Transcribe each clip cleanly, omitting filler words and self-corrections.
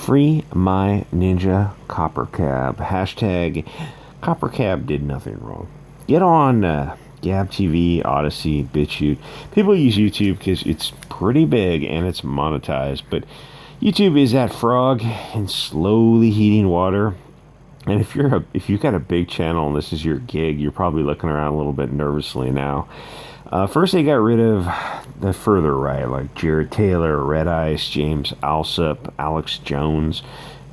Free my ninja Coppercab. Hashtag Coppercab did nothing wrong. Get on Gab TV, Odysee, BitChute. People use YouTube because it's pretty big and it's monetized, but YouTube is that frog in slowly heating water. And if you've got a big channel and this is your gig, you're probably looking around a little bit nervously now. First, they got rid of the further right, like Jared Taylor, Redice, James Allsop, Alex Jones,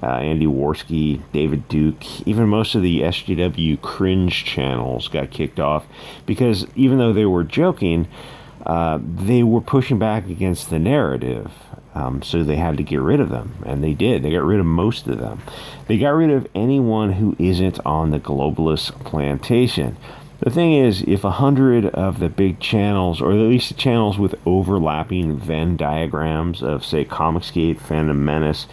Andy Warski, David Duke. Even most of the SJW cringe channels got kicked off because even though they were joking, they were pushing back against the narrative. So they had to get rid of them, and they did. They got rid of most of them. They got rid of anyone who isn't on the globalist plantation. The thing is, if 100 of the big channels, or at least the channels with overlapping Venn diagrams of, say, Comicsgate, Fandom Menace,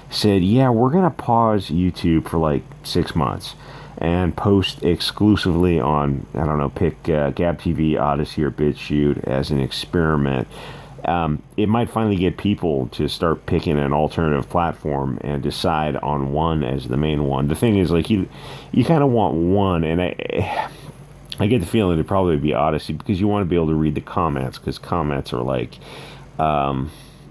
said, yeah, we're going to pause YouTube for like 6 months and post exclusively on, I don't know, pick Gab TV, Odysee, or BitChute as an experiment, it might finally get people to start picking an alternative platform and decide on one as the main one. The thing is, like, you kind of want one, and I get the feeling it'd probably be Odysee because you want to be able to read the comments, because comments are like, I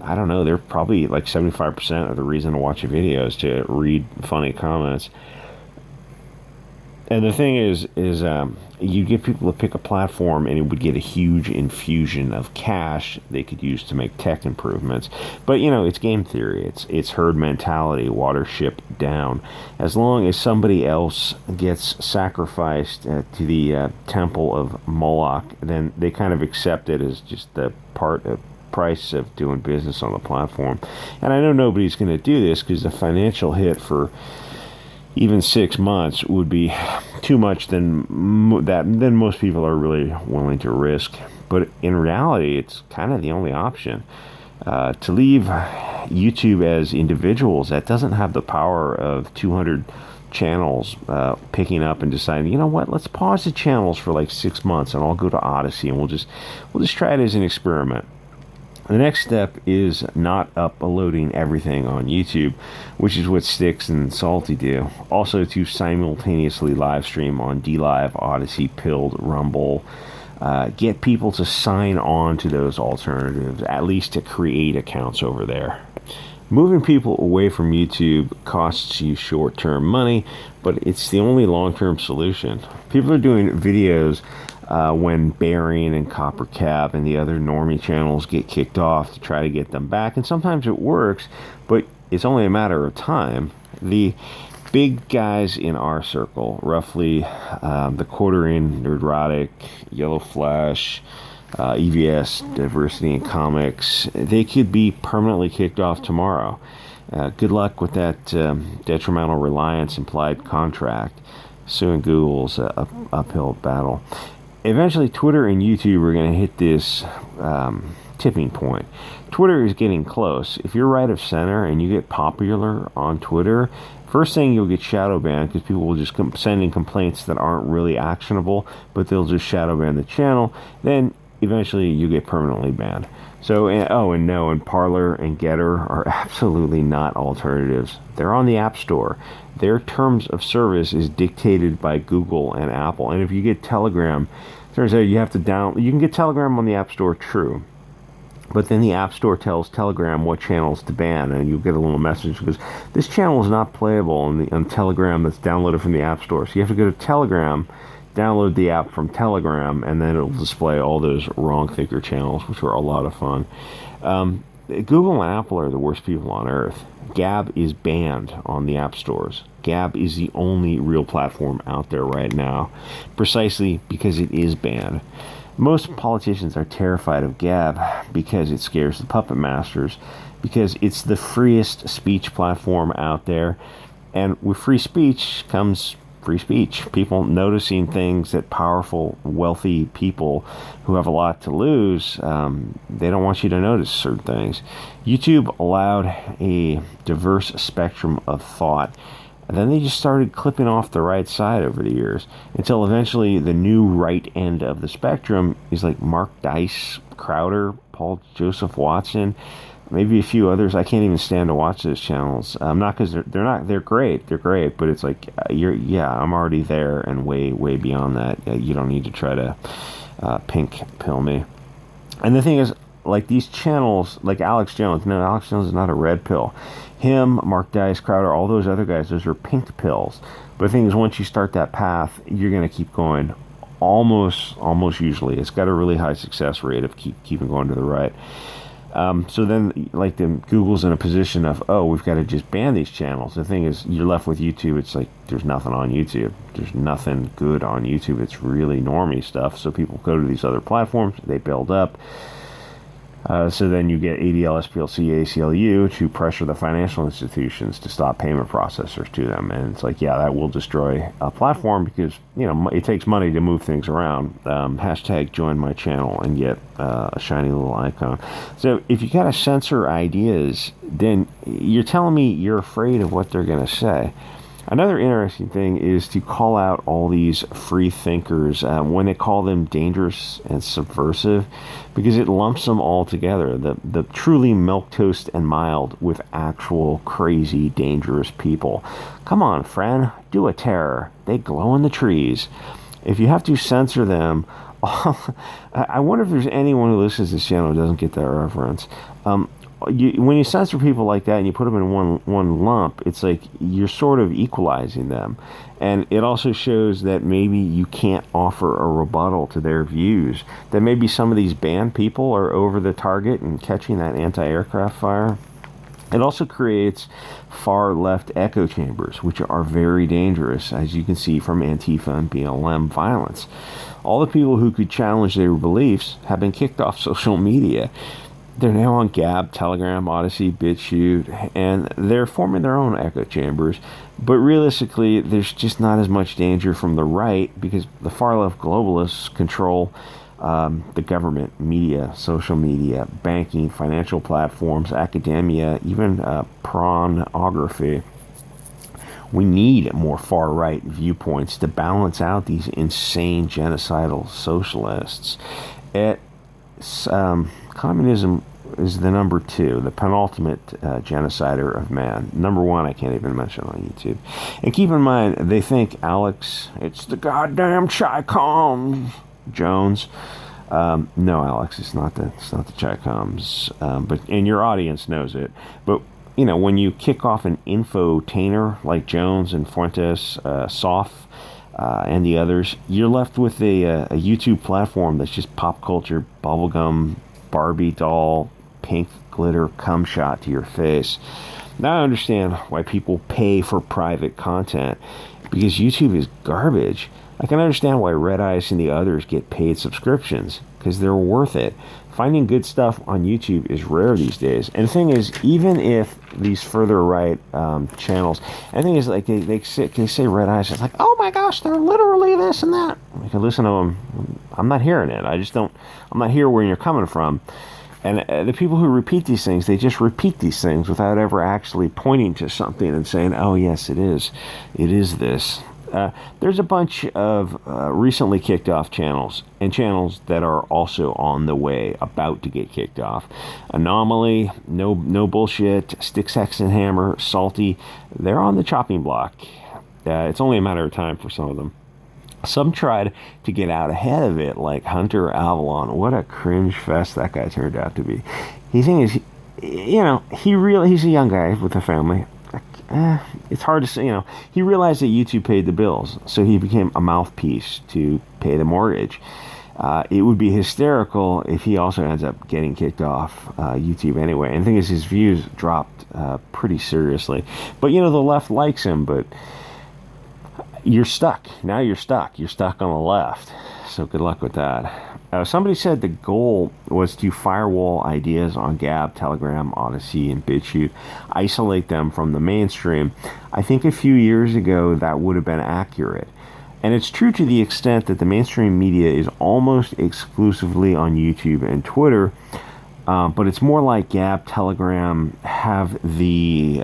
don't know, they're probably like 75% of the reason to watch a video is to read funny comments. And the thing is you get people to pick a platform and it would get a huge infusion of cash they could use to make tech improvements. But, you know, it's game theory. It's herd mentality, watership down. As long as somebody else gets sacrificed to the temple of Moloch, then they kind of accept it as just the price of doing business on the platform. And I know nobody's going to do this because the financial hit for even 6 months would be too much than most people are really willing to risk. But in reality, it's kind of the only option. To leave YouTube as individuals that doesn't have the power of 200 channels picking up and deciding, you know what, let's pause the channels for like 6 months and I'll go to Odysee and we'll just try it as an experiment. The next step is not uploading everything on YouTube, which is what Styx and Salty do. Also to simultaneously live stream on DLive, Odysee, Pilled, Rumble. Get people to sign on to those alternatives, at least to create accounts over there. Moving people away from YouTube costs you short-term money, but it's the only long-term solution. People are doing videos when Bearing and Coppercab and the other normie channels get kicked off to try to get them back. And sometimes it works, but it's only a matter of time. The big guys in our circle, roughly the Quartering, Nerdrotic, Yellow Flash, EVS, Diversity in Comics, they could be permanently kicked off tomorrow. Good luck with that detrimental reliance implied contract. Suing Google's uphill battle. Eventually, Twitter and YouTube are going to hit this tipping point. Twitter is getting close. If you're right of center and you get popular on Twitter, first thing you'll get shadow banned because people will just send in complaints that aren't really actionable, but they'll just shadow ban the channel. Then eventually you get permanently banned. So, and Parler and Getter are absolutely not alternatives. They're on the App Store. Their terms of service is dictated by Google and Apple. And if you get Telegram, turns out you have to you can get Telegram on the App Store, true. But then the App Store tells Telegram what channels to ban, and you'll get a little message because this channel is not playable on Telegram that's downloaded from the App Store. So you have to go to Telegram, download the app from Telegram, and then it'll display all those wrongthinker channels, which are a lot of fun. Google and Apple are the worst people on earth. Gab is banned on the app stores. Gab is the only real platform out there right now, precisely because it is banned. Most politicians are terrified of Gab because it scares the puppet masters, because it's the freest speech platform out there, and with free speech comes free speech. People noticing things that powerful, wealthy people who have a lot to lose, they don't want you to notice certain things. YouTube allowed a diverse spectrum of thought, and then they just started clipping off the right side over the years, until eventually the new right end of the spectrum is like Mark Dice, Crowder, Paul Joseph Watson. maybe a few others. I can't even stand to watch those channels. Not because they're great. They're great, but it's like I'm already there and way beyond that. You don't need to try to pink pill me. And the thing is, like these channels, like Alex Jones. No, Alex Jones is not a red pill. Him, Mark Dice, Crowder, all those other guys, those are pink pills. But the thing is, once you start that path, you're going to keep going. Almost usually, it's got a really high success rate of keeping going to the right. So then, like, Google's in a position of, oh, we've got to just ban these channels. The thing is, you're left with YouTube. It's like there's nothing on YouTube. There's nothing good on YouTube. It's really normie stuff. So people go to these other platforms. They build up. So then you get ADL, SPLC, ACLU to pressure the financial institutions to stop payment processors to them. And it's like, yeah, that will destroy a platform because, it takes money to move things around. Hashtag join my channel and get a shiny little icon. So if you got to censor ideas, then you're telling me you're afraid of what they're going to say. Another interesting thing is to call out all these free thinkers when they call them dangerous and subversive, because it lumps them all together. The truly milquetoast and mild with actual crazy, dangerous people. Come on, friend, do a terror. They glow in the trees. If you have to censor them, I wonder if there's anyone who listens to this channel who doesn't get that reference. When you censor people like that and you put them in one lump, it's like you're sort of equalizing them. And it also shows that maybe you can't offer a rebuttal to their views. That maybe some of these banned people are over the target and catching that anti-aircraft fire. It also creates far-left echo chambers, which are very dangerous, as you can see from Antifa and BLM violence. All the people who could challenge their beliefs have been kicked off social media. They're now on Gab, Telegram, Odysee, BitChute, and they're forming their own echo chambers. But realistically, there's just not as much danger from the right because the far-left globalists control the government, media, social media, banking, financial platforms, academia, even pornography. We need more far-right viewpoints to balance out these insane genocidal socialists. Communism is the number 2, the penultimate genocider of man. Number 1, I can't even mention on YouTube. And keep in mind, they think Alex, it's the goddamn Chi-Coms Jones. No, Alex, it's not the Chi-Coms. And your audience knows it. But when you kick off an infotainer like Jones and Fuentes, Soft, and the others, you're left with a YouTube platform that's just pop culture, bubblegum, Barbie doll, pink glitter cum shot to your face. Now I understand why people pay for private content, because YouTube is garbage. I can understand why Redice and the others get paid subscriptions, because they're worth it. Finding good stuff on YouTube is rare these days. And the thing is, even if these further right channels, and the thing is, like they say Redice, it's like, oh my gosh, they're literally this and that. I can listen to them. I'm not hearing it. I'm not hearing where you're coming from. And the people who repeat these things, they just repeat these things without ever actually pointing to something and saying, oh yes, it is this. There's a bunch of recently kicked off channels and channels that are also on the way, about to get kicked off. Anomaly, no bullshit, Stick, Sex, and Hammer, Salty, they're on the chopping block. It's only a matter of time for some of them. Some tried to get out ahead of it, like Hunter Avalon. What a cringe fest that guy turned out to be. The thing is, he's a young guy with a family. It's hard to say, he realized that YouTube paid the bills, so he became a mouthpiece to pay the mortgage. It would be hysterical if he also ends up getting kicked off YouTube anyway. And the thing is, his views dropped pretty seriously. But, the left likes him, but you're stuck. Now you're stuck. You're stuck on the left. So good luck with that. Somebody said the goal was to firewall ideas on Gab, Telegram, Odysee, and BitChute, isolate them from the mainstream. I think a few years ago that would have been accurate. And it's true to the extent that the mainstream media is almost exclusively on YouTube and Twitter, but it's more like Gab, Telegram have the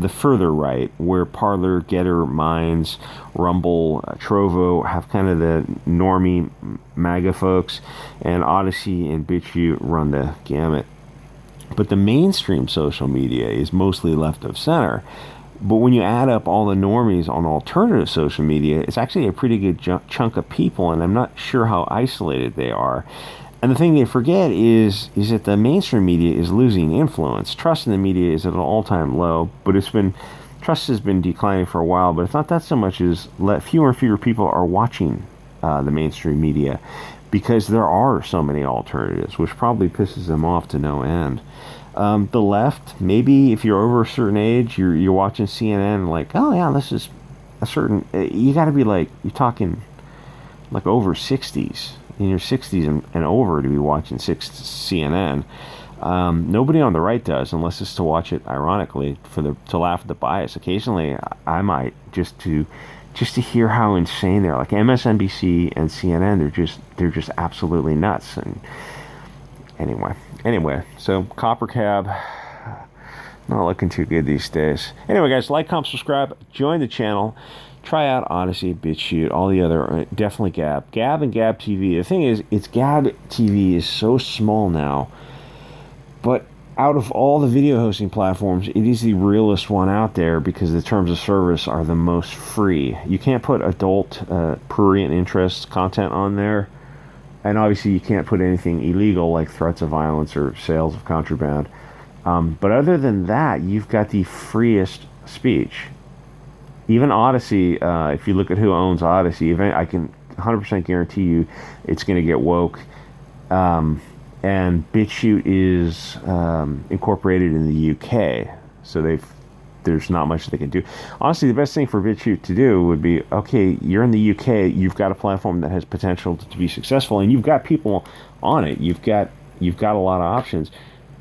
further right, where Parler, Getter, Minds, Rumble, Trovo have kind of the normie MAGA folks, and Odysee and BitChute run the gamut. But the mainstream social media is mostly left of center. But when you add up all the normies on alternative social media, it's actually a pretty good chunk of people, and I'm not sure how isolated they are. And the thing they forget is that the mainstream media is losing influence. Trust in the media is at an all-time low, but trust has been declining for a while. But it's not that so much as fewer and fewer people are watching the mainstream media because there are so many alternatives, which probably pisses them off to no end. The left, maybe if you're over a certain age, you're watching CNN, like, oh yeah, this is a certain. You got to be like, you're talking like over 60s, in your 60s and over to be watching CNN. Nobody on the right does, unless it's to watch it ironically to laugh at the bias. Occasionally, I might just to hear how insane they're. Like MSNBC and CNN, they're just absolutely nuts. And Anyway, so Coppercab, not looking too good these days. Anyway, guys, like, comment, subscribe, join the channel, try out Odysee, BitChute, all the other, definitely Gab. Gab and Gab TV. The thing is, Gab TV is so small now, but out of all the video hosting platforms, it is the realest one out there because the terms of service are the most free. You can't put adult, prurient interest content on there. And obviously you can't put anything illegal like threats of violence or sales of contraband. But other than that, you've got the freest speech. Even Odysee, if you look at who owns Odysee, I can 100% guarantee you it's going to get woke. And BitChute is incorporated in the UK. So there's not much they can do. Honestly, the best thing for BitChute to do would be, okay, you're in the UK, you've got a platform that has potential to be successful, and you've got people on it. You've got a lot of options.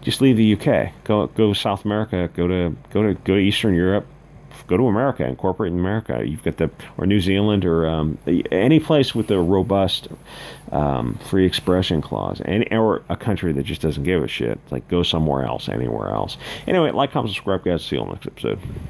Just leave the UK. Go to South America. Go to Eastern Europe. Go to America. Incorporate in America. You've got or New Zealand or any place with a robust free expression clause, or a country that just doesn't give a shit. Like, go somewhere else, anywhere else. Anyway, like, comment, subscribe, guys. See you on the next episode.